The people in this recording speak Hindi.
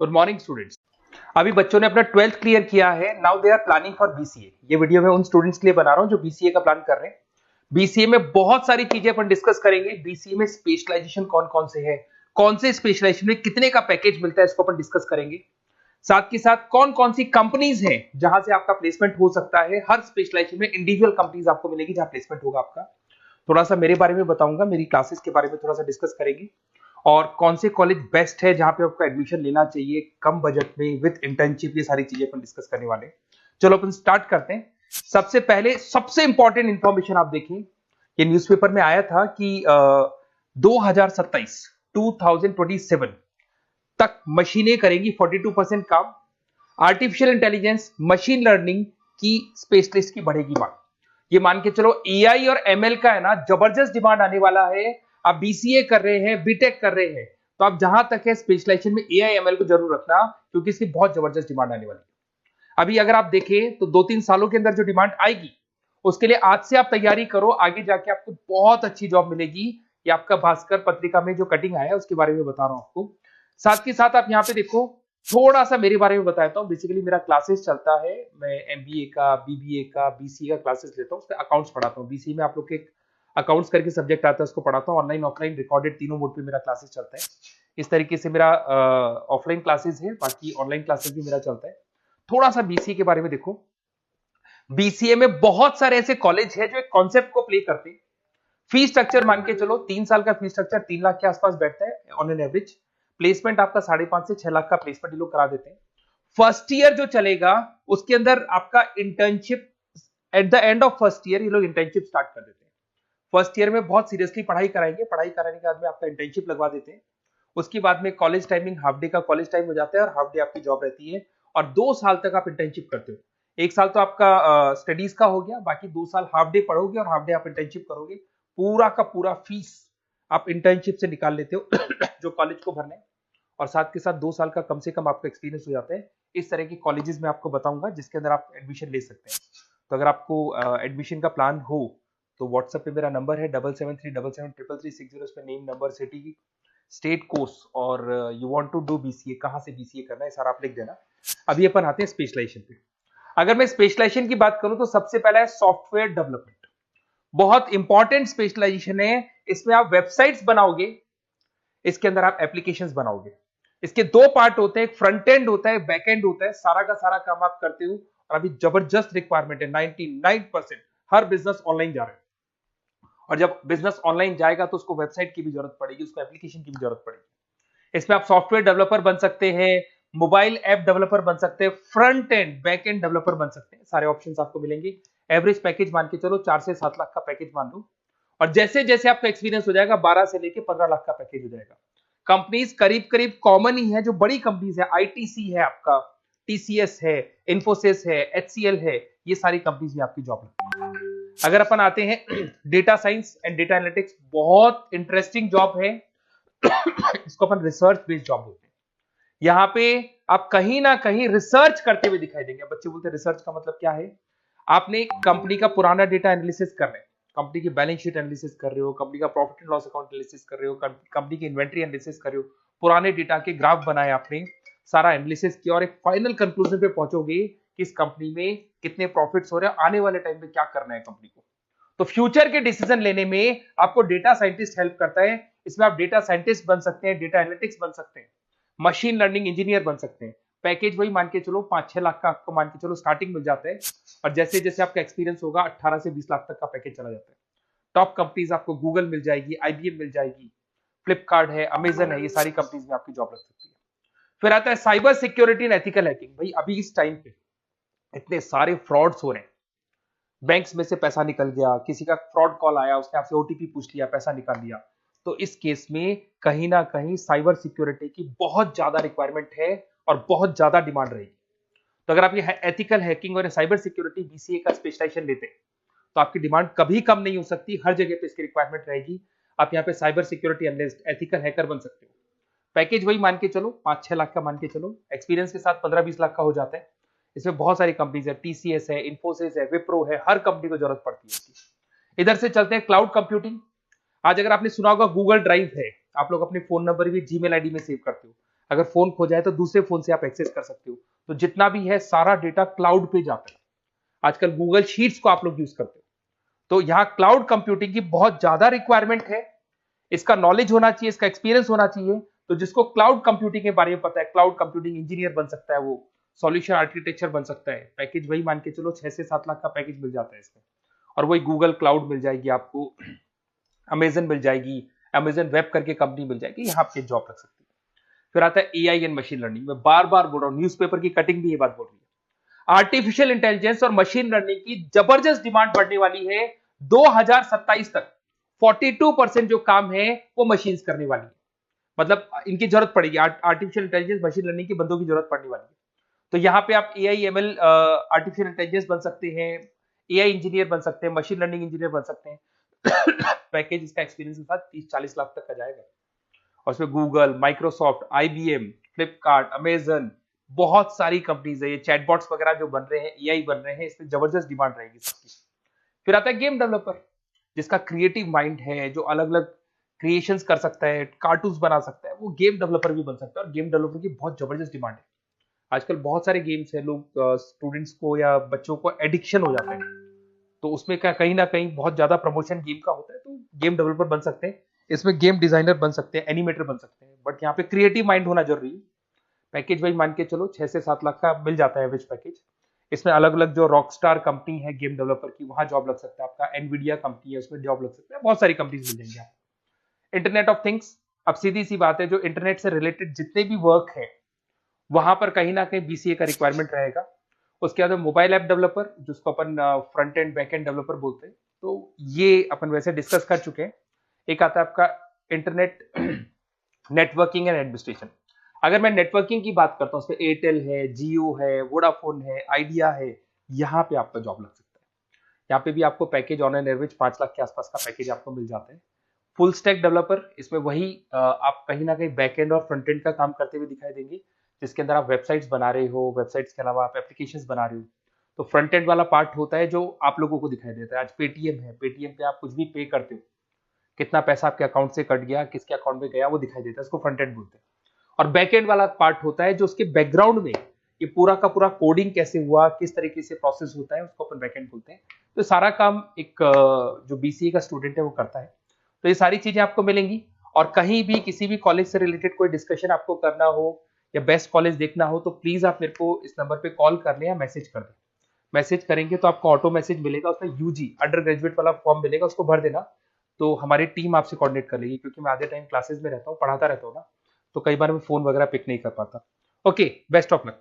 Good morning students. अभी बच्चों ने अपना 12th क्लियर किया है। Now they are planning for BCA. ये वीडियो मैं उन स्टूडेंट्स के लिए बना रहा हूं जो बीसीए का प्लान कर रहे हैं। बीसीए में बहुत सारी चीजें अपन डिस्कस करेंगे। बीसीए में स्पेशलाइजेशन कौन कौन से है, कौन से स्पेशलाइजेशन में कितने का पैकेज मिलता है, इसको अपन डिस्कस करेंगे। साथ के साथ कौन कौन सी कंपनीज हैं जहां से आपका प्लेसमेंट हो सकता है। हर स्पेशलाइजेशन में इंडिविजुअल कंपनीज आपको मिलेगी जहां प्लेसमेंट होगा आपका। थोड़ा सा मेरे बारे में बताऊंगा, मेरी क्लासेस के बारे में थोड़ा सा डिस्कस करेंगे और कौन से कॉलेज बेस्ट है जहां पे आपको एडमिशन लेना चाहिए कम बजट में विद इंटर्नशिप। ये सारी चीजें अपन डिस्कस करने वाले हैं। चलो अपन स्टार्ट करते हैं। सबसे पहले सबसे इंपॉर्टेंट इंफॉर्मेशन आप देखिए, ये न्यूज़पेपर में आया था कि 2027 तक मशीनें करेंगी 42% काम। आर्टिफिशियल इंटेलिजेंस, मशीन लर्निंग की स्पेशलिस्ट की बढ़ेगी मांग। ये मान के चलो एआई और एमएल का है ना जबरदस्त डिमांड आने वाला है। आप बीसीए कर रहे हैं, बीटेक कर रहे हैं, तो आप जहां तक है स्पेशलाइजेशन में एआई एमएल को जरूर रखना, क्योंकि इसकी बहुत जबरदस्त डिमांड आने वाली है। अभी अगर आप देखें तो 2-3 सालों के अंदर जो डिमांड आएगी उसके लिए आज से आप तैयारी करो, आगे जाके आपको बहुत अच्छी जॉब मिलेगी। ये आपका भास्कर पत्रिका में जो कटिंग आया है उसके बारे में बता रहा हूं आपको। साथ के साथ आप यहाँ पे देखो, थोड़ा सा मेरे बारे में बताता हूँ। बेसिकली मेरा क्लासेस चलता है, मैं एमबीए का, बीबीए का, बीसीए का क्लासेस लेता हूँ, उसमें अकाउंट्स पढ़ाता हूँ। बीसीए में आप लोग के अकाउंट्स करके सब्जेक्ट आता है, उसको पढ़ाता हूँ। ऑनलाइन ऑफलाइन रिकॉर्डेड तीनों मोड पे मेरा क्लासेस चलता है। इस तरीके से मेरा ऑफलाइन क्लासेस है, बाकी ऑनलाइन क्लासेस भी मेरा चलता है। थोड़ा सा बीसीए के बारे में देखो। बीसीए में बहुत सारे ऐसे कॉलेज है जो एक कॉन्सेप्ट को प्ले करते हैं। फीस स्ट्रक्चर मान के चलो 3 साल का फीस स्ट्रक्चर 3 लाख के आसपास बैठता है ऑन एन एवरेज। प्लेसमेंट आपका 5.5 से 6 लाख का प्लेसमेंट ये लोग करा देते हैं। फर्स्ट ईयर जो चलेगा उसके अंदर आपका internship, at the end of first year ये लोग इंटर्नशिप स्टार्ट कर देते हैं। फर्स्ट ईयर में बहुत सीरियसली पढ़ाई कराएंगे, पढ़ाई कराने के बाद में आपका इंटर्नशिप लगवा देते हैं। उसके बाद में कॉलेज टाइमिंग हाफ डे का कॉलेज टाइम हो जाता है और हाफ डे आपकी जॉब रहती है। और 2 साल तक आप इंटर्नशिप करते हो। 1 साल तो आपका स्टडीज का हो गया, बाकी 2 साल हाफ डे पढ़ोगे और हाफ डे आप इंटर्नशिप करोगे। पूरा का पूरा फीस आप इंटर्नशिप से निकाल लेते हो जो कॉलेज को भरना है। और साथ के साथ 2 साल का कम से कम आपका एक्सपीरियंस हो जाता है। इस तरह के कॉलेजेस में आपको बताऊंगा जिसके अंदर आप एडमिशन ले सकते हैं। तो अगर आपको एडमिशन का प्लान हो तो व्हाट्सएप पे मेरा नंबर है 7737733360। इस पे name, number, city, state, course और you want to do BCA, कहां से बीसीए करना है सारा आप लिख देना। अभी अपन आते हैं स्पेशलाइजेशन पे। अगर मैं स्पेशलाइजेशन की बात करूं तो सबसे पहला है सॉफ्टवेयर डेवलपमेंट। बहुत इंपॉर्टेंट स्पेशलाइजेशन है। इसमें आप वेबसाइट्स बनाओगे, इसके अंदर आप एप्लीकेशंस बनाओगे। इसके 2 पार्ट होते हैं, एक फ्रंट एंड होता है, बैक एंड होता है। सारा का सारा काम आप करते हो और अभी जबरदस्त रिक्वायरमेंट है। 99% हर बिजनेस ऑनलाइन जा रहा है और जब बिजनेस ऑनलाइन जाएगा तो उसको वेबसाइट की भी जरूरत पड़ेगी, उसको एप्लीकेशन की भी जरूरत पड़ेगी। इसमें आप सॉफ्टवेयर डेवलपर बन सकते हैं, मोबाइल ऐप डेवलपर बन सकते हैं, front end back end developer बन सकते हैं। सारे ऑप्शंस आपको मिलेंगे। एवरेज पैकेज मान के चलो 4 से 7 लाख का पैकेज मान लो। और जैसे जैसे आपका एक्सपीरियंस हो जाएगा 12 से लेके 15 लाख का पैकेज हो जाएगा। कंपनीज करीब करीब कॉमन ही है, जो बड़ी कंपनीज है, आईटीसी है आपका, टीसीएस है, इन्फोसिस है, एचसीएल है, ये सारी कंपनीज में आपकी जॉब लगती है। अगर अपन आते हैं data science and data analytics, बहुत इंटरेस्टिंग जॉब है। इसको अपन रिसर्च बेस्ड जॉब बोलते हैं। यहाँ पे आप कहीं ना कहीं रिसर्च करते हुए दिखाई देंगे। बच्चे बोलते हैं रिसर्च का मतलब क्या है? आपने कंपनी का पुराना डेटा एनालिसिस कर रहे हैं, कंपनी की बैलेंस शीट एनालिसिस कर रहे हो, कंपनी का profit and loss account analysis कर रहे हो, कंपनी की इन्वेंट्री एनालिसिस कर रहे हो, पुराने डेटा के ग्राफ बनाए आपने, सारा एनालिसिस किया और एक फाइनल कंक्लूजन पे पहुंचोगे कि इस कंपनी में कितने प्रॉफिट्स हो रहे हैं, आने वाले टाइम पे क्या करना है कंपनी को। तो फ्यूचर के डिसीजन लेने में आपको डेटा साइंटिस्ट हेल्प करता है। इसमें आप डेटा साइंटिस्ट बन सकते हैं, डेटा एनालिटिक्स बन सकते हैं, मशीन लर्निंग इंजीनियर बन सकते हैं। पैकेज वही मान के चलो 5-6 लाख का आपको मान के चलो स्टार्टिंग मिल जाता है। और जैसे जैसे आपका एक्सपीरियंस होगा 18 से 20 लाख तक का पैकेज चला जाता है। टॉप कंपनीज आपको गूगल मिल जाएगी, आईबीएम मिल जाएगी, फ्लिपकार्ट है, अमेजन है, ये सारी कंपनीज में आपकी जॉब लग सकती है। फिर आता है cyber security and ethical hacking. भाई अभी इस टाइम पे इतने सारे फ्रॉड्स हो रहे हैं। बैंक्स में से पैसा निकल गया, किसी का फ्रॉड कॉल आया, उसने आपसे ओटीपी पूछ लिया, पैसा निकाल लिया। तो इस केस में कहीं ना कहीं साइबर सिक्योरिटी की बहुत ज्यादा रिक्वायरमेंट है और बहुत ज्यादा डिमांड रहेगी। तो अगर आप ये एथिकल हैकिंग और साइबर सिक्योरिटी बीसीए का स्पेशलाइजेशन लेते हैं तो आपकी डिमांड कभी कम नहीं हो सकती, हर जगह पे इसकी रिक्वायरमेंट रहेगी। आप यहाँ पे cyber security analyst, ethical hacker बन सकते हो। पैकेज वही मान के चलो 5-6 लाख का मान के चलो, एक्सपीरियंस के साथ 15-20 लाख का हो जाता है। इसमें बहुत सारी कंपनीज है, टीसीएस है, इन्फोसिस है, विप्रो है, हर कंपनी को जरूरत पड़ती है इसकी। इधर से चलते हैं क्लाउड कंप्यूटिंग। आज अगर आपने सुना होगा गूगल ड्राइव है, आप लोग अपने फोन नंबर भी जीमेल आईडी में सेव करते हो। अगर फोन खो जाए तो दूसरे फोन से आप एक्सेस कर सकते हो। तो जितना भी है सारा डेटा क्लाउड पे जाता है। आजकल गूगल शीट्स को आप लोग यूज करते हो, तो यहाँ क्लाउड कंप्यूटिंग की बहुत ज्यादा रिक्वायरमेंट है। इसका नॉलेज होना चाहिए, इसका एक्सपीरियंस होना चाहिए। तो जिसको क्लाउड कंप्यूटिंग के बारे में पता है, क्लाउड कंप्यूटिंग इंजीनियर बन सकता है, वो सॉल्यूशन आर्किटेक्चर बन सकता है। पैकेज वही मान के चलो 6 से 7 लाख का पैकेज मिल जाता है इसमें, और वही गूगल क्लाउड मिल जाएगी आपको, अमेजन मिल जाएगी, अमेजन वेब करके कंपनी मिल जाएगी, यहाँ पे जॉब लग सकती है। फिर आता है एआई एंड मशीन लर्निंग। मैं बार बार बोल रहा हूँ, न्यूज़पेपर की कटिंग भी ये बात बोल रही है। आर्टिफिशियल इंटेलिजेंस और मशीन लर्निंग की जबरदस्त डिमांड बढ़ने वाली है 2027 तक। 42% जो काम है वो मशीन्स करने वाली है, मतलब इनकी जरूरत पड़ेगी। आर्टिफिशियल इंटेलिजेंस मशीन लर्निंग के बंदों की जरूरत पड़ने वाली है। तो यहाँ पे आप एआई एमएल आर्टिफिशियल इंटेलिजेंस बन सकते हैं, एआई इंजीनियर बन सकते हैं, मशीन लर्निंग इंजीनियर बन सकते हैं। पैकेज इसका एक्सपीरियंस के साथ 30-40 लाख तक का जाएगा। और उसमें Google, Microsoft, IBM, Flipkart, Amazon, बहुत सारी कंपनीज है। ये चैटबॉट्स वगैरह जो बन रहे हैं, एआई बन रहे हैं, इसमें जबरदस्त डिमांड रहेगी सबकी। फिर आता है गेम डेवलपर, जिसका क्रिएटिव माइंड है, जो अलग अलग क्रिएशंस कर सकता है, कार्टून्स बना सकता है, वो गेम डेवलपर भी बन सकता है। और गेम डेवलपर की बहुत जबरदस्त डिमांड है। आजकल बहुत सारे गेम्स है, लोग स्टूडेंट्स को या बच्चों को एडिक्शन हो जाता है, तो उसमें क्या कहीं ना कहीं बहुत ज्यादा प्रमोशन गेम का होता है। तो गेम डेवलपर बन सकते हैं, इसमें गेम डिजाइनर बन सकते हैं, एनिमेटर बन सकते हैं, बट यहाँ पे क्रिएटिव माइंड होना जरूरी है। पैकेज वही मान के चलो 6 से 7 लाख का मिल जाता है एवरेज पैकेज। इसमें अलग अलग जो रॉकस्टार कंपनी है गेम डेवलपर की, वहां जॉब लग सकता है आपका। एनवीडिया कंपनी है, उसमें जॉब लग सकता है। बहुत सारी कंपनीज मिल जाएंगी आपको। इंटरनेट ऑफ थिंग्स, अब सीधी सी बात है, जो इंटरनेट से रिलेटेड जितने भी वर्क है वहां पर कहीं ना कहीं बीसीए का रिक्वायरमेंट रहेगा। उसके बाद मोबाइल ऐप डेवलपर, जिसको अपन front end back end developer बोलते हैं, तो ये अपन वैसे डिस्कस कर चुके हैं। एक आता है आपका इंटरनेट नेटवर्किंग एंड एडमिनिस्ट्रेशन। अगर मैं नेटवर्किंग की बात करता हूँ, उसमें एयरटेल है, जियो है, वोडाफोन है, आइडिया है, यहाँ पे आपका जॉब लग सकता है। यहाँ पे भी आपको package on an average 5 lakh के आसपास का पैकेज आपको मिल जाता है। फुल स्टैक डेवलपर, इसमें वही आप कहीं ना कहीं बैक एंड और फ्रंट एंड का काम करते हुए दिखाई देंगे, जिसके अंदर आप वेबसाइट्स बना रहे हो, वेबसाइट्स के अलावा आप एप्लीकेशंस बना रहे हो। तो फ्रंट एंड वाला पार्ट होता है जो आप लोगों को दिखाई देता है। आज पेटीएम है, पेटीएम पे आप कुछ भी पे करते हो, कितना पैसा आपके अकाउंट से कट गया, किसके अकाउंट में गया, वो दिखाई देता है, इसको फ्रंट एंड बोलते हैं। और बैक एंड वाला पार्ट होता है जो उसके बैकग्राउंड में ये पूरा का पूरा कोडिंग कैसे हुआ, किस तरीके से प्रोसेस होता है, उसको अपन बैक एंड बोलते हैं। तो सारा काम एक जो बीसीए का स्टूडेंट है वो करता है। तो ये सारी चीजें आपको मिलेंगी। और कहीं भी किसी भी कॉलेज से रिलेटेड कोई डिस्कशन आपको करना हो या बेस्ट कॉलेज देखना हो, तो प्लीज आप मेरे को इस नंबर पे कॉल कर लें या मैसेज कर दें। मैसेज करेंगे तो आपको ऑटो मैसेज मिलेगा, उसमें यूजी अंडर ग्रेजुएट वाला फॉर्म मिलेगा, उसको भर देना। तो हमारी टीम आपसे कोऑर्डिनेट कर लेगी, क्योंकि मैं आधे टाइम क्लासेस में रहता हूँ, पढ़ाता रहता हूँ ना, तो कई बार मैं फोन वगैरह पिक नहीं कर पाता। Okay, best of luck.